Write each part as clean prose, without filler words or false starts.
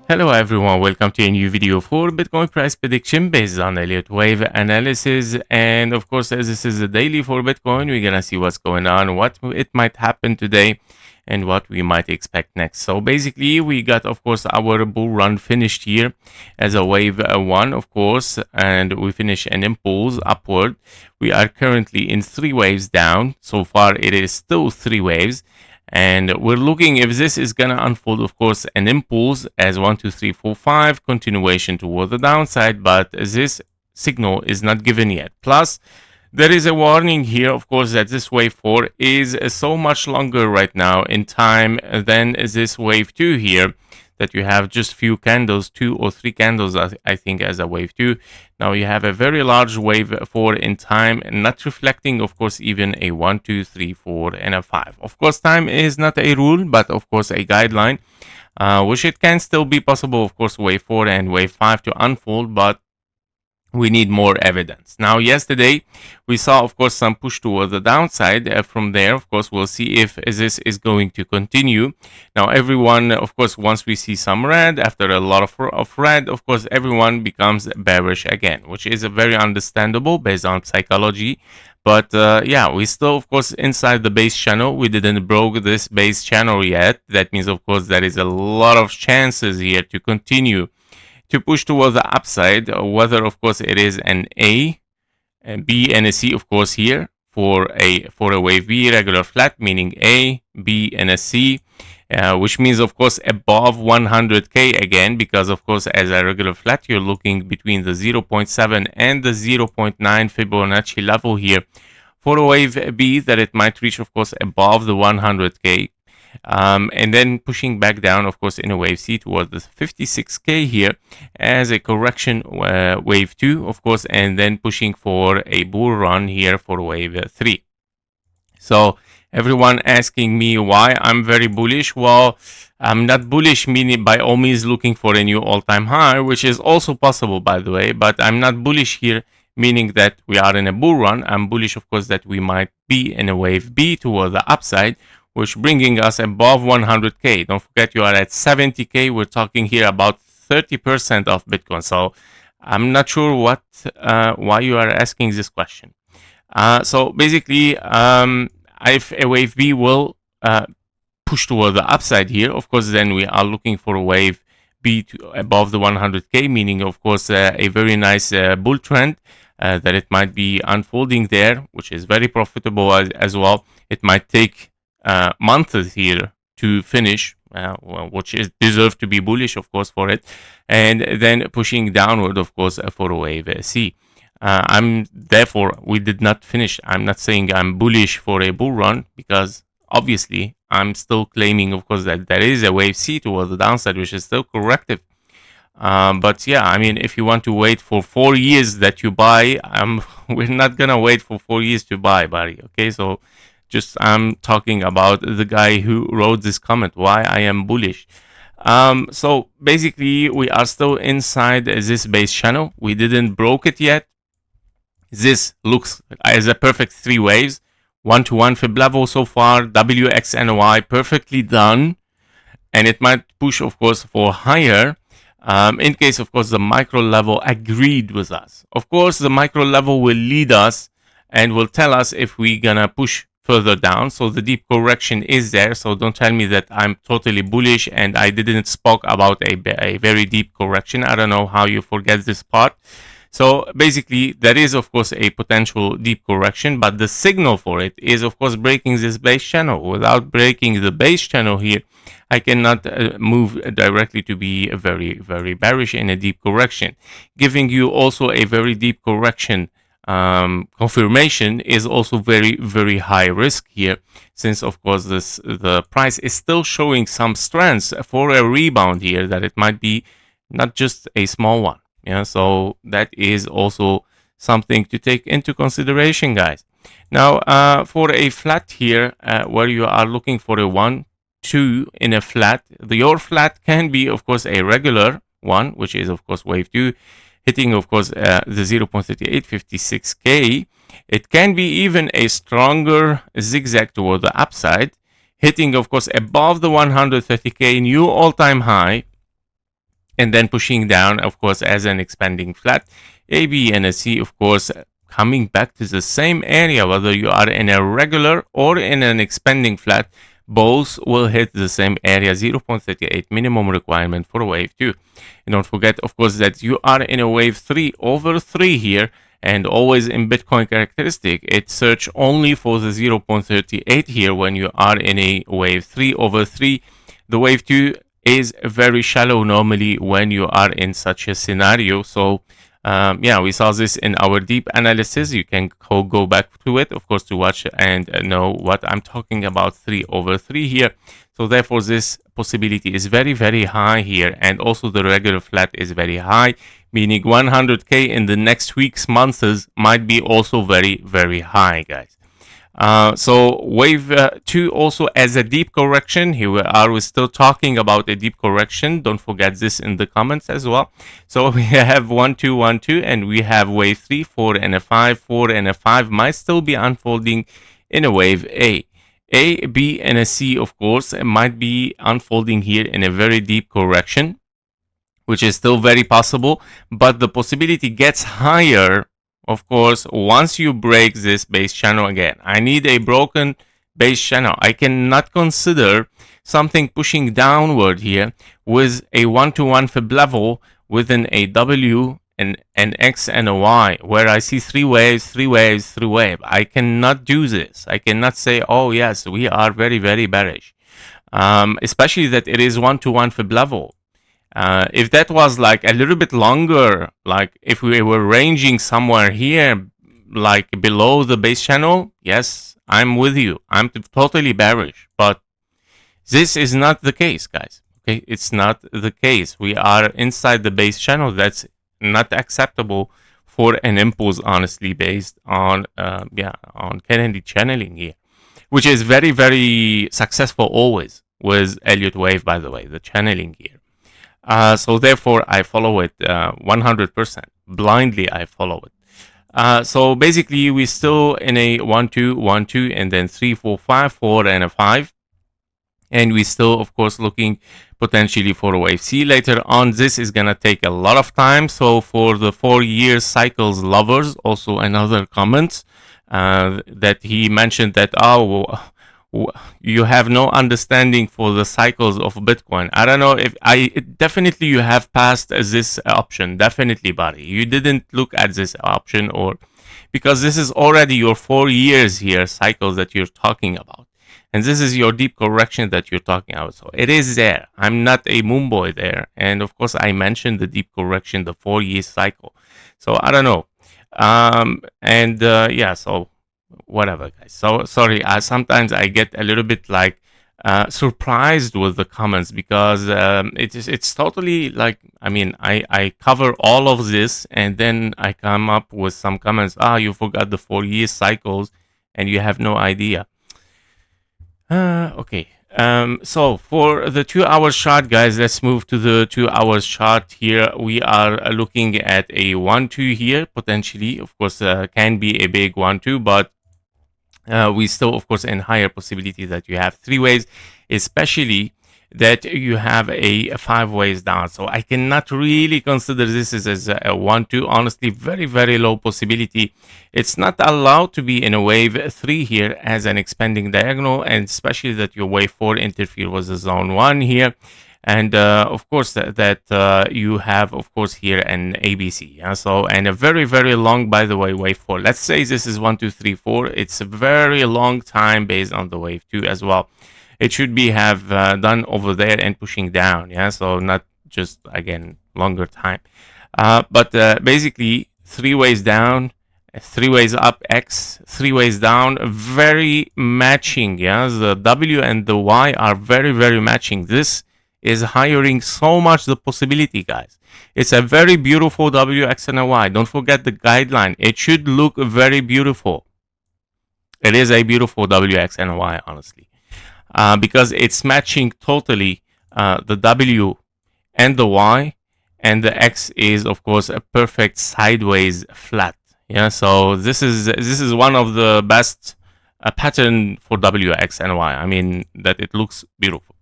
Hello everyone, welcome to a new video for Bitcoin price prediction based on Elliott Wave analysis. And of course, as this is a daily for Bitcoin, we're gonna see what's going on, what it might happen today, and what we might expect next. So basically, we got, of course, our bull run finished here as a wave 1, of course, and we finish an impulse upward. We are currently in 3 waves down. So far, it is still 3 waves. And we're looking if this is going to unfold, of course, an impulse as 1, 2, 3, 4, 5, continuation toward the downside, but this signal is not given yet. Plus, there is a warning here, of course, that this wave 4 is so much longer right now in time than this wave 2 here, that you have just few candles, 2 or 3 candles, I think, as a wave 2. Now you have a very large wave 4 in time, not reflecting, of course, even a 1, 2, 3, 4, and a 5. Of course, time is not a rule, but of course a guideline, which it can still be possible, of course, wave 4 and wave 5 to unfold, but we need more evidence. Now, yesterday, we saw, of course, some push toward the downside. From there, of course, we'll see if this is going to continue. Now, everyone, of course, once we see some red, after a lot of red, of course, everyone becomes bearish again, which is very understandable based on psychology. But yeah, we still, of course, inside the base channel. We didn't broke this base channel yet. That means, of course, there is a lot of chances here to continue to push towards the upside, whether of course it is an A, B, and a C, of course, here for a wave B regular flat, meaning A, B, and a C, which means of course above 100k again, because of course as a regular flat you're looking between the 0.7 and the 0.9 Fibonacci level here for a wave B, that it might reach of course above the 100k. And then pushing back down, of course, in a wave C towards the 56k here as a correction wave 2, of course, and then pushing for a bull run here for wave 3. So everyone asking me why I'm very bullish. Well, I'm not bullish, meaning by all means looking for a new all-time high, which is also possible, by the way, but I'm not bullish here, meaning that we are in a bull run. I'm bullish, of course, that we might be in a wave B toward the upside, which bringing us above 100k. Don't forget, you are at 70k. We're talking here about 30% of Bitcoin. So I'm not sure what why you are asking this question. So basically, if a wave B will push toward the upside here, of course, then we are looking for a wave B to above the 100k, meaning of course a very nice bull trend that it might be unfolding there, which is very profitable as well. It might take months here to finish, which is deserved to be bullish, of course, for it, and then pushing downward, of course, for a wave C. I'm therefore, we did not finish. I'm not saying I'm bullish for a bull run, because obviously I'm still claiming, of course, that there is a wave C towards the downside, which is still corrective. But yeah, I mean, if you want to wait for 4 years that you buy, we're not gonna wait for 4 years to buy, buddy. Okay, so just I'm talking about the guy who wrote this comment, why I am bullish. So basically, we are still inside this base channel. We didn't broke it yet. This looks as a perfect 3 waves, 1-to-1 fib level so far, WXNY perfectly done, and it might push, of course, for higher. In case, of course, the micro level agreed with us. Of course, the micro level will lead us and will tell us if we're gonna push further down. So the deep correction is there. So don't tell me that I'm totally bullish and I didn't spoke about a very deep correction. I don't know how you forget this part. So basically, there is, of course, a potential deep correction, but the signal for it is, of course, breaking this base channel. Without breaking the base channel here, I cannot move directly to be very, very bearish in a deep correction. Giving you also a very deep correction confirmation is also very, very high risk here, since of course the price is still showing some strength for a rebound here, that it might be not just a small one. Yeah, so that is also something to take into consideration, guys. Now for a flat here, where you are looking for a 1, 2 in a flat, your flat can be, of course, a regular one, which is of course wave 2, hitting, of course, the 0.3856k. It can be even a stronger zigzag toward the upside, hitting, of course, above the 130k new all-time high, and then pushing down, of course, as an expanding flat. A, B, and a C, of course, coming back to the same area, whether you are in a regular or in an expanding flat, both will hit the same area, 0.38 minimum requirement for wave 2. And don't forget, of course, that you are in a wave 3 over 3 here, and always in Bitcoin characteristic, it search only for the 0.38 here when you are in a wave 3 over 3. The wave 2 is very shallow normally when you are in such a scenario. So yeah, we saw this in our deep analysis. You can go back to it, of course, to watch and know what I'm talking about, 3 over 3 here. So therefore, this possibility is very, very high here. And also the regular flat is very high, meaning 100k in the next weeks, months might be also very, very high, guys. So wave 2 also as a deep correction. Here we are, we're still talking about a deep correction. Don't forget this in the comments as well. So we have 1 2 1 2, and we have wave 3 4 and a 5 4 and a 5 might still be unfolding in a wave A, B, and a C, of course, might be unfolding here in a very deep correction, which is still very possible, but the possibility gets higher, of course, once you break this base channel again. I need a broken base channel. I cannot consider something pushing downward here with a 1-to-1 fib level within a W and an X and a Y, where I see 3 waves, 3 waves, 3 waves. I cannot do this. I cannot say, oh yes, we are very, very bearish. Especially that it is 1-to-1 fib level. If that was like a little bit longer, like if we were ranging somewhere here, like below the base channel, yes, I'm with you. I'm totally bearish, but this is not the case, guys. Okay, it's not the case. We are inside the base channel. That's not acceptable for an impulse, honestly, based on on Kennedy channeling here, which is very, very successful always with Elliott Wave, by the way, the channeling here. So therefore, I follow it 100%. Blindly, I follow it. So basically, we're still in a 1 2 1 2, and then 3 4 5 4 and a 5. And we still, of course, looking potentially for a wave C later on. This is going to take a lot of time. So for the 4-year cycles lovers, also another comment that he mentioned that, you have no understanding for the cycles of Bitcoin. I don't know if definitely you have passed this option. Definitely, buddy. You didn't look at this option, or because this is already your 4 years here cycles that you're talking about. And this is your deep correction that you're talking about. So it is there. I'm not a moon boy there. And of course, I mentioned the deep correction, the 4-year cycle. So I don't know. Yeah, so whatever, guys. So sorry, sometimes I get a little bit like surprised with the comments, because it's totally like, I mean, I cover all of this and then I come up with some comments. You forgot the 4-year cycles and you have no idea. Okay. So for the 2-hour chart, guys, let's move to the 2-hour chart here. We are looking at a 1-2 here, potentially. Of course, can be a big 1-2, but we still, of course, in higher possibility that you have 3 ways, especially that you have a 5 ways down. So I cannot really consider this as a 1-2. Honestly, very, very low possibility. It's not allowed to be in a wave 3 here as an expanding diagonal, and especially that your wave 4 interfere with the zone 1 here. And of course that you have, of course, here an ABC. Yeah? So, and a very, very long, by the way, wave 4. Let's say this is 1 2 3 4. It's a very long time based on the wave 2 as well. It should be have done over there and pushing down. Yeah, so not just, again, longer time. But basically 3 ways down, 3 ways up, X, 3 ways down, very matching. Yeah, the W and the Y are very, very matching. This is hiring so much the possibility, guys. It's a very beautiful W, X, and a Y. Don't forget the guideline. It should look very beautiful. It is a beautiful W, X, and a Y, honestly. Because it's matching totally the W and the Y, and the X is, of course, a perfect sideways flat. Yeah, so this is one of the best pattern for WX and Y. I mean that it looks beautiful.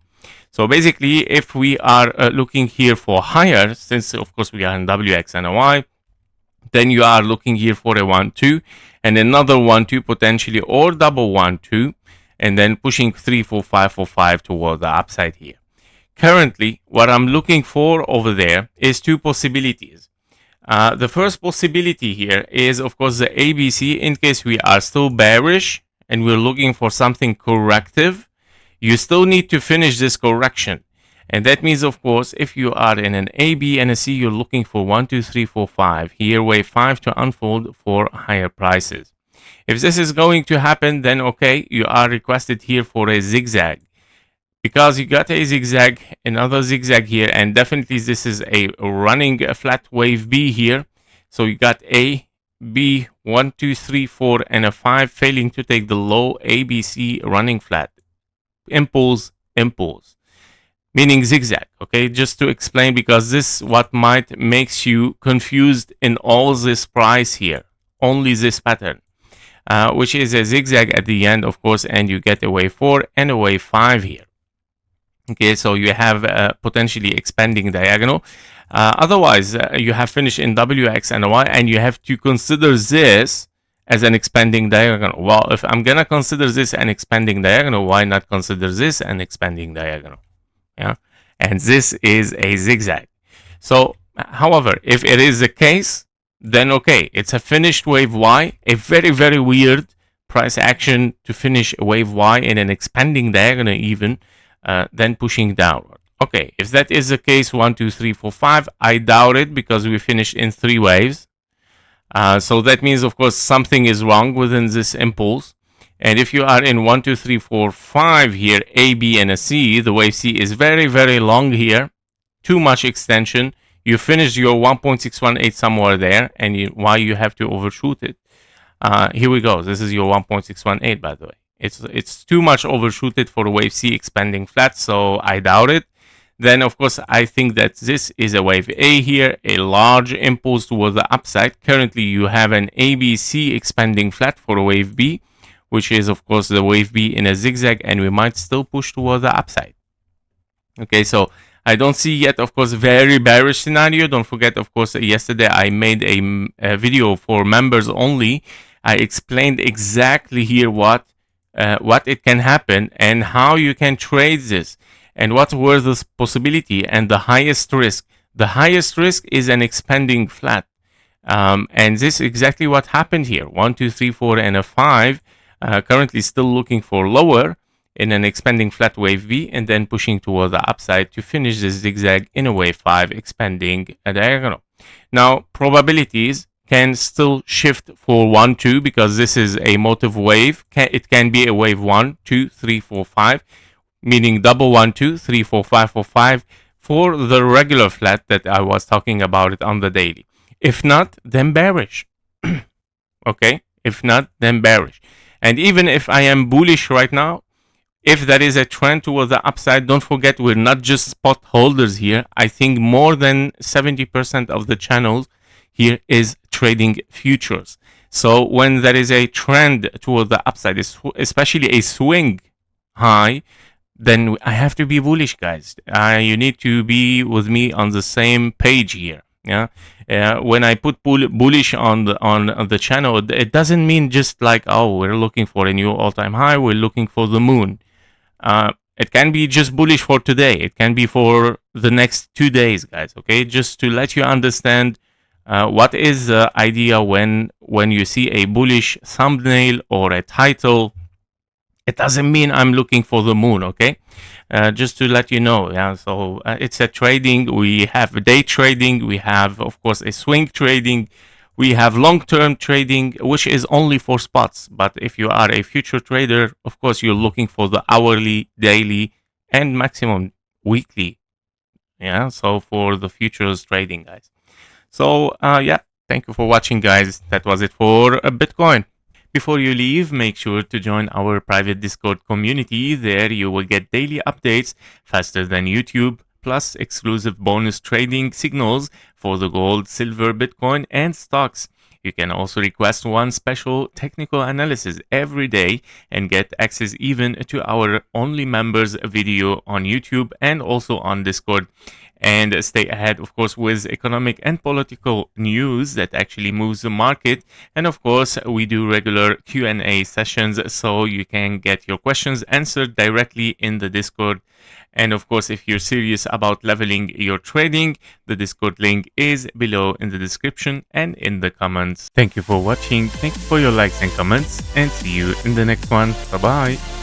So basically, if we are looking here for higher, since of course we are in WX and Y, then you are looking here for a 1-2 and another 1-2 potentially, or double 1-2, and then pushing 3-4-5-4-5 toward the upside here. Currently, what I'm looking for over there is two possibilities. The first possibility here is, of course, the ABC. In case we are still bearish and we're looking for something corrective, you still need to finish this correction. And that means, of course, if you are in an A, B, and a C, you're looking for 1, 2, 3, 4, 5. Here, wave 5 to unfold for higher prices. If this is going to happen, then okay, you are requested here for a zigzag. Because you got a zigzag, another zigzag here, and definitely this is a running flat wave B here. So you got A, B, 1, 2, 3, 4, and a 5 failing to take the low ABC running flat. Impulse, impulse. Meaning zigzag, okay? Just to explain, because this what might makes you confused in all this price here. Only this pattern, which is a zigzag at the end, of course, and you get a wave 4 and a wave 5 here. Okay, so you have potentially expanding diagonal. Otherwise, you have finished in WX and Y, and you have to consider this as an expanding diagonal. Well, if I'm gonna consider this an expanding diagonal, why not consider this an expanding diagonal? Yeah, and this is a zigzag. So, however, if it is the case, then okay, it's a finished wave Y, a very, very weird price action to finish a wave Y in an expanding diagonal even, then pushing downward. Okay, if that is the case, 1, 2, 3, 4, 5, I doubt it because we finished in 3 waves. So that means, of course, something is wrong within this impulse. And if you are in 1, 2, 3, 4, 5 here, A, B, and a C, the wave C is very, very long here. Too much extension. You finished your 1.618 somewhere there, and why you have to overshoot it? Here we go. This is your 1.618, by the way. It's too much overshooted for wave C expanding flat, so I doubt it. Then, of course, I think that this is a wave A here, a large impulse towards the upside. Currently, you have an ABC expanding flat for wave B, which is, of course, the wave B in a zigzag, and we might still push towards the upside. Okay, so I don't see yet, of course, very bearish scenario. Don't forget, of course, yesterday I made a video for members only. I explained exactly here what it can happen and how you can trade this and what were the possibility and the highest risk. The highest risk is an expanding flat. And this is exactly what happened here. 1, 2, 3, 4, and a 5. Currently still looking for lower in an expanding flat wave V and then pushing toward the upside to finish this zigzag in a wave 5 expanding a diagonal. Now, probabilities can still shift for 1, 2 because this is a motive wave. It can be a wave 1, 2, 3, 4, 5, meaning double 1, 2, 3, 4, 5, 4, 5 for the regular flat that I was talking about it on the daily. If not, then bearish. Okay? If not, then bearish. And even if I am bullish right now, if there is a trend towards the upside, don't forget we're not just spot holders here. I think more than 70% of the channels here is trading futures. So when there is a trend towards the upside, especially a swing high, then I have to be bullish, guys. You need to be with me on the same page here. Yeah. When I put bullish on the channel, it doesn't mean just like, oh, we're looking for a new all-time high, we're looking for the moon. It can be just bullish for today. It can be for the next 2 days, guys. Okay, just to let you understand what is the idea when you see a bullish thumbnail or a title. It doesn't mean I'm looking for the moon. Okay, just to let you know. Yeah, so it's a trading. We have day trading. We have, of course, a swing trading. We have long-term trading, which is only for spots. But if you are a future trader, of course, you're looking for the hourly, daily, and maximum weekly. Yeah, so for the futures trading, guys. So, yeah, thank you for watching, guys. That was it for Bitcoin. Before you leave, make sure to join our private Discord community. There you will get daily updates faster than YouTube, plus exclusive bonus trading signals for the gold, silver, Bitcoin, and stocks. You can also request one special technical analysis every day and get access even to our only members video on YouTube and also on Discord, and stay ahead, of course, with economic and political news that actually moves the market. And of course, we do regular Q&A sessions, so you can get your questions answered directly in the Discord. And of course, if you're serious about leveling your trading, the Discord link is below in the description and in the comments. Thank you for watching. Thank you for your likes and comments, and see you in the next one. Bye bye.